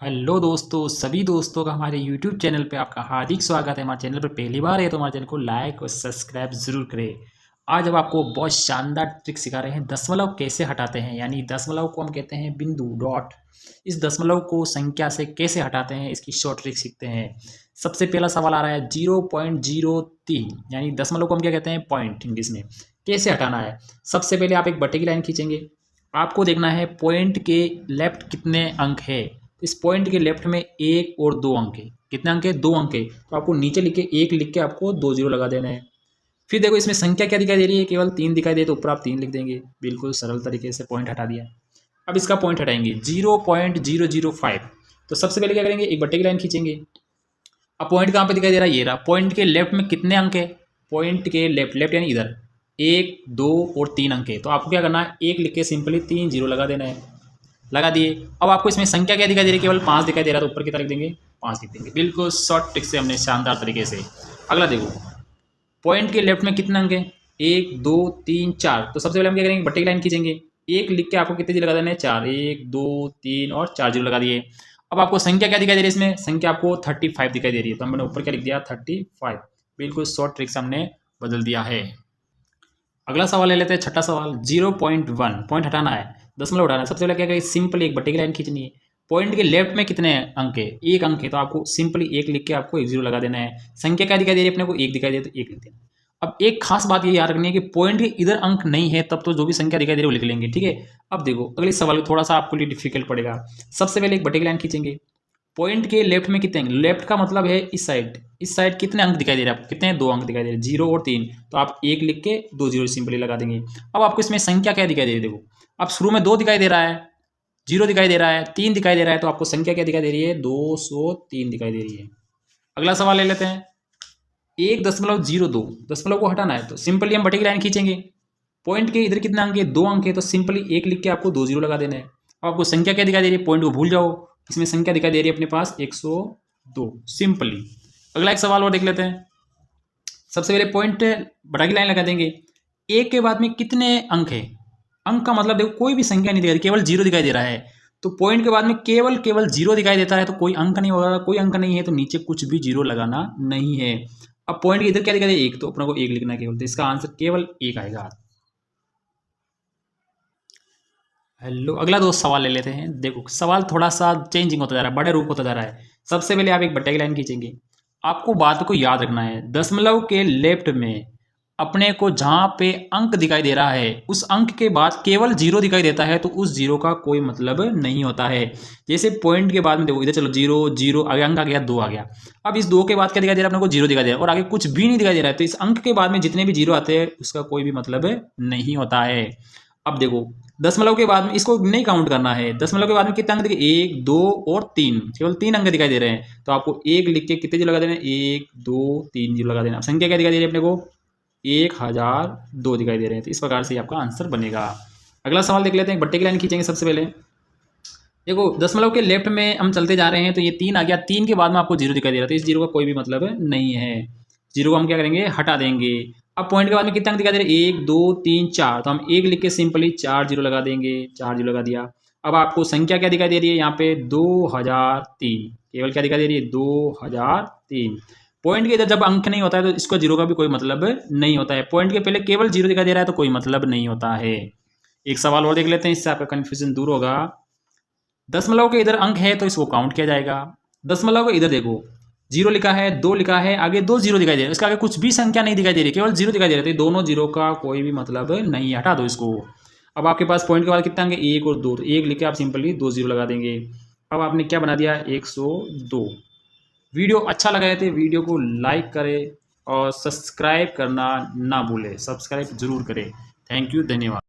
Hello दोस्तों, सभी दोस्तों का हमारे यूट्यूब चैनल पे आपका हार्दिक स्वागत है। हमारे चैनल पर पहली बार है तो हमारे चैनल को लाइक और सब्सक्राइब ज़रूर करें। आज हम आपको बहुत शानदार ट्रिक सिखा रहे हैं, दशमलव कैसे हटाते हैं। यानी दशमलव को हम कहते हैं बिंदु, डॉट। इस दशमलव को संख्या से कैसे हटाते हैं, इसकी शॉर्ट ट्रिक सीखते हैं। सबसे पहला सवाल आ रहा है 0.03, यानी दशमलव को हम क्या कहते हैं, पॉइंट इंग्लिश में। कैसे हटाना है? सबसे पहले आप एक बटे की लाइन खींचेंगे। आपको देखना है पॉइंट के लेफ्ट कितने अंक है। इस पॉइंट के लेफ्ट में 1 और 2 अंक है। कितने अंक है? 2 अंक है। तो आपको नीचे लिख के 1 लिख के आपको 2 जीरो लगा देना है। फिर देखो इसमें संख्या क्या दिखाई दे रही है, केवल 3 दिखाई दे, तो ऊपर आप 3 लिख देंगे। बिल्कुल सरल तरीके से पॉइंट हटा दिया। अब इसका पॉइंट हटाएंगे 0.005। तो सबसे पहले क्या करेंगे, एक बट्टे की लाइन खींचेंगे। अब पॉइंट कहाँ पे दिखाई दे रहा है, ये रहा। पॉइंट के लेफ्ट में कितने अंक है? पॉइंट के लेफ्ट, लेफ्ट यानी इधर 1, 2 और 3 अंक है। तो आपको क्या करना है, 1 लिख के सिंपली 3 जीरो लगा देना है। लगा दिए। अब आपको इसमें संख्या क्या दिखाई दे रही है, केवल 5 दिखाई दे रहा है, तो ऊपर की तरफ लिख देंगे 5 लिख देंगे। बिल्कुल शॉर्ट ट्रिक से हमने शानदार तरीके से। अगला देखो, पॉइंट के लेफ्ट में कितने अंक हैं? 1, 2, 3, 4। तो सबसे पहले हम क्या करेंगे, बट्टे की लाइन खींचेंगे। 1 लिख के आपको कितने जीरो लगा देना है, 4। 1, 2, 3 और 4 जीरो लगा दिए। अब आपको संख्या क्या दिखाई दे रही है, इसमें संख्या आपको 35 दिखाई दे रही है, तो हमने ऊपर क्या लिख दिया, 35। बिल्कुल शॉर्ट ट्रिक से हमने बदल दिया है। अगला सवाल ले लेते हैं, छठा सवाल। 0.1 पॉइंट हटाना है, दशमलव हटाना है। सबसे पहले क्या करें, सिंपली एक बट्टे की लाइन खींचनी है। पॉइंट के लेफ्ट में कितने अंक है? 1 अंक है, तो आपको सिंपली 1 लिख के आपको 1 जीरो लगा देना है। संख्या क्या दिखाई दे रही है अपने को, 1 दिखाई दे, तो 1 लिख देना। अब एक खास बात ये याद रखनी है कि पॉइंट के इधर अंक नहीं है, तब तो जो भी संख्या दिखाई दे रही है वो लिख लेंगे, ठीक है। अब देखो अगले सवाल थोड़ा सा आपको लिए डिफिकल्ट पड़ेगा। सबसे पहले एक बट्टे की लाइन खींचेंगे। पॉइंट के लेफ्ट में कितने अंक? लेफ्ट का मतलब है इस साइड। इस साइड कितने अंक दिखाई दे रहे हैं आपको? कितने? 2 अंक दिखाई दे रहे हैं, 0 और 3। तो आप 1 लिख के 2 जीरो सिंपली लगा देंगे। अब आपको इसमें संख्या क्या दिखाई दे रही है, देखो। अब शुरू में 2 दिखाई दे रहा है, 0 दिखाई दे रहा है, 3 दिखाई दे रहा है, तो आपको संख्या क्या दिखाई दे रही है, 203 दिखाई दे रही है। अगला सवाल ले लेते हैं, 1.02। दशमलव को हटाना है, तो सिंपली हम बटे की लाइन खींचेंगे। पॉइंट के इधर कितने अंक है, 2 अंक है, तो सिंपली 1 लिख के आपको 2 जीरो लगा देना है। अब आपको संख्या क्या दिखाई दे रही है, पॉइंट को भूल जाओ। इसमें संख्या दिखाई दे रही है अपने पास 102 सिंपली। अगला एक सवाल और देख लेते हैं। सबसे पहले पॉइंट बड़ा की लाइन लगा देंगे। 1 के बाद में कितने अंक है? अंक का मतलब देखो, कोई भी संख्या नहीं दिखाई दे, केवल 0 दिखाई दे रहा है। तो पॉइंट के बाद में केवल 0 दिखाई देता है, तो कोई अंक नहीं होगा। कोई अंक नहीं है तो नीचे कुछ भी 0 लगाना नहीं है। अब पॉइंट के इधर क्या दिखाई दे, 1, तो अपने को 1 लिखना है केवल। तो इसका आंसर केवल 1 आएगा। हेलो, अगला दो सवाल ले लेते हैं। देखो सवाल थोड़ा सा चेंजिंग होता जा रहा है, बड़े रूप होता जा रहा है। सबसे पहले आप एक बट्टे की लाइन खींचेंगे। आपको बात को याद रखना है, दशमलव के लेफ्ट में अपने को जहां पे अंक दिखाई दे रहा है, उस अंक के बाद केवल 0 दिखाई देता है, तो उस 0 का कोई मतलब नहीं होता है। जैसे पॉइंट के बाद में देखो, इधर चलो 0 0 आगे अंक आ गया, 2 आ गया। अब इस 2 के बाद क्या दिखाई दे रहा है अपने को, 0 दिखाई दे रहा है, और आगे कुछ भी नहीं दिखाई दे रहा है। तो इस अंक के बाद में जितने भी 0 आते हैं उसका कोई भी मतलब नहीं होता है। अब देखो दशमलव के बाद में इसको नहीं काउंट करना है। दशमलव के बाद में कितने अंक दिखे, 1, 2 और 3, केवल 3 अंक दिखाई दे रहे हैं। तो आपको 1 लिख के कितने जीरो लगा देना, 1, 2, 3 जीरो लगा देना। संख्या क्या दिखाई दे रही है अपने को, 1002 दिखाई दे रहे हैं। तो इस प्रकार से आपका आंसर बनेगा। अगला सवाल देख लेते हैं, बट्टे की लाइन खींचेंगे। सबसे पहले देखो दशमलव के लेफ्ट में हम चलते जा रहे हैं, तो ये 3 आ गया। 3 के बाद में आपको 0 दिखाई दे रहा है, तो इस 0 का कोई भी मतलब नहीं है। 0 को हम क्या करेंगे, हटा देंगे। अब पॉइंट के बाद में कितने अंक दिखाई दे रहे हैं, 1, 2, 3, 4। तो हम 1 लिख के सिंपली 4 जीरो लगा देंगे। 4 जीरो लगा दिया। अब आपको संख्या क्या दिखाई दे रही है यहाँ पे, 2003। केवल क्या दिखाई दे रही है, 2003। पॉइंट के इधर जब अंक नहीं होता है तो इसको 0 का भी कोई मतलब नहीं होता है। पॉइंट के पहले केवल 0 दिखाई दे रहा है तो कोई मतलब नहीं होता है। एक सवाल और देख लेते हैं, इससे आपका कन्फ्यूजन दूर होगा। दशमलव के इधर अंक है तो इसको काउंट किया जाएगा। दशमलव के इधर देखो, 0 लिखा है, 2 लिखा है, आगे 2 0 दिखाई दे रहे हैं। इसका आगे कुछ भी संख्या नहीं दिखाई दे रही, केवल 0 दिखाई दे रहे थे। दोनों 0 का कोई भी मतलब नहीं, हटा दो इसको। अब आपके पास पॉइंट के बाद कितना अंक है, 1 और 2। तो 1 लिख के आप सिंपली 2 जीरो लगा देंगे। अब आपने क्या बना दिया, 102। वीडियो अच्छा लगा है तो वीडियो को लाइक करें और सब्सक्राइब करना ना भूलें। सब्सक्राइब जरूर करें। थैंक यू, धन्यवाद।